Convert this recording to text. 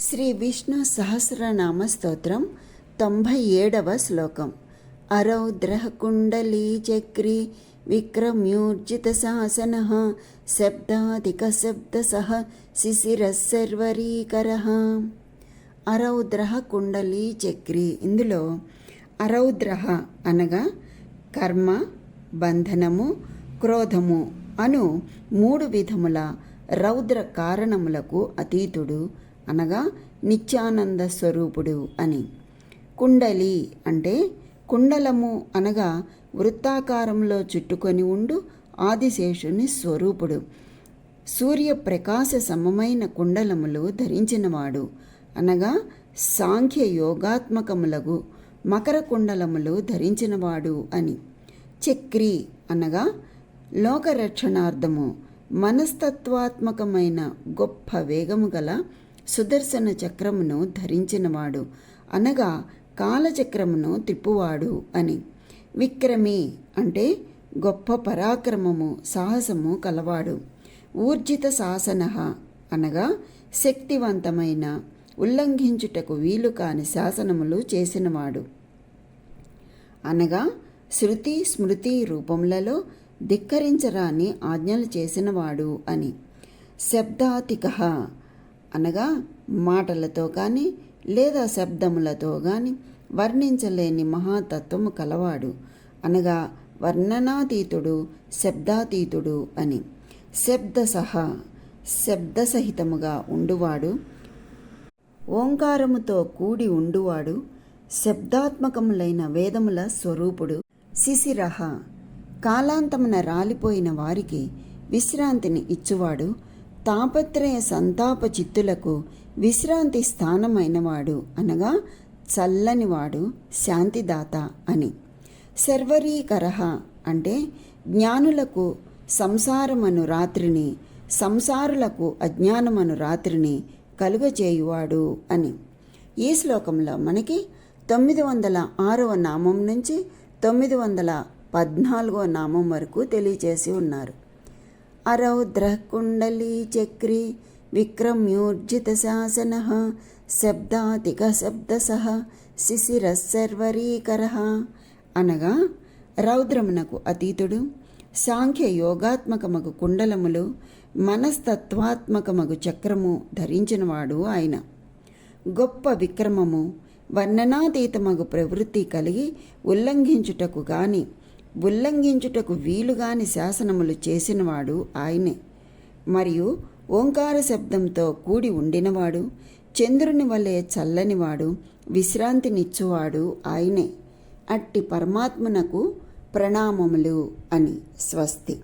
శ్రీ విష్ణు సహస్రనామ స్తోత్రం 97వ శ్లోకం. అరౌద్రః కుండలీ చక్రీ విక్రమ్యూర్జిత శాసనః శబ్దాధిక శబ్దసః శిశిరః సర్వరీకరః. అరౌద్రః కుండలీ చక్రీ. ఇందులో అరౌద్రః అనగా కర్మ, బంధనము, క్రోధము అను 3 విధముల రౌద్ర కారణములకు అతీతుడు అనగా నిత్యానంద స్వరూపుడు అని. కుండలి అంటే కుండలము అనగా వృత్తాకారంలో చుట్టుకొని ఉండు ఆదిశేషుని స్వరూపుడు. సూర్యప్రకాశ సమమైన కుండలములు ధరించినవాడు అనగా సాంఖ్య యోగాత్మకములగు మకర కుండలములు ధరించినవాడు అని. చక్రి అనగా లోకరక్షణార్థము మనస్తత్వాత్మకమైన గొప్ప వేగము గల సుదర్శన చక్రమును ధరించినవాడు అనగా కాలచక్రమును త్రిప్పువాడు అని. విక్రమి అంటే గొప్ప పరాక్రమము సాహసము కలవాడు. ఊర్జిత శాసనః అనగా శక్తివంతమైన ఉల్లంఘించుటకు వీలు కాని శాసనములు చేసినవాడు అనగా శృతి స్మృతి రూపములలో ధిక్కరించరాని ఆజ్ఞలు చేసినవాడు అని. శబ్దాతికః అనగా మాటలతో కానీ లేదా శబ్దములతో కానీ వర్ణించలేని మహాతత్వము కలవాడు అనగా వర్ణనాతీతుడు, శబ్దాతీతుడు అని. శబ్దసహ శబ్దసహితముగా ఉండువాడు, ఓంకారముతో కూడి ఉండువాడు, శబ్దాత్మకములైన వేదముల స్వరూపుడు. శిశిరః కాలాంతమున రాలిపోయిన వారికి విశ్రాంతిని ఇచ్చువాడు, తాపత్రయ సంతాప చిత్తులకు విశ్రాంతి స్థానమైనవాడు అనగా చల్లనివాడు, శాంతిదాత అని. సర్వరీకరః అంటే జ్ఞానులకు సంసారమను రాత్రిని, సంసారులకు అజ్ఞానమను రాత్రిని కలుగచేయువాడు అని. ఈ శ్లోకంలో మనకి 906వ నామం నుంచి 914వ నామం వరకు తెలియచేసి ఉన్నారు. అరౌద్రః కుండలీ చక్రీ విక్రమ్యూర్జిత శాసనః శబ్దాతిక శబ్దసః శిశిరః సర్వరీకరః అనగా రౌద్రమునకు అతీతుడు, సాంఖ్య యోగాత్మకమగు కుండలములు, మనస్తత్వాత్మకమగు చక్రము ధరించినవాడు ఆయన. గొప్ప విక్రమము, వర్ణనాతీతమగు ప్రవృత్తి కలిగి ఉల్లంఘించుటకు వీలుగాని శాసనములు చేసినవాడు ఆయనే. మరియు ఓంకార శబ్దంతో కూడి ఉండినవాడు, చంద్రుని వలె చల్లనివాడు, విశ్రాంతినిచ్చువాడు ఆయనే. అట్టి పరమాత్మనకు ప్రణామములు అని. స్వస్తి.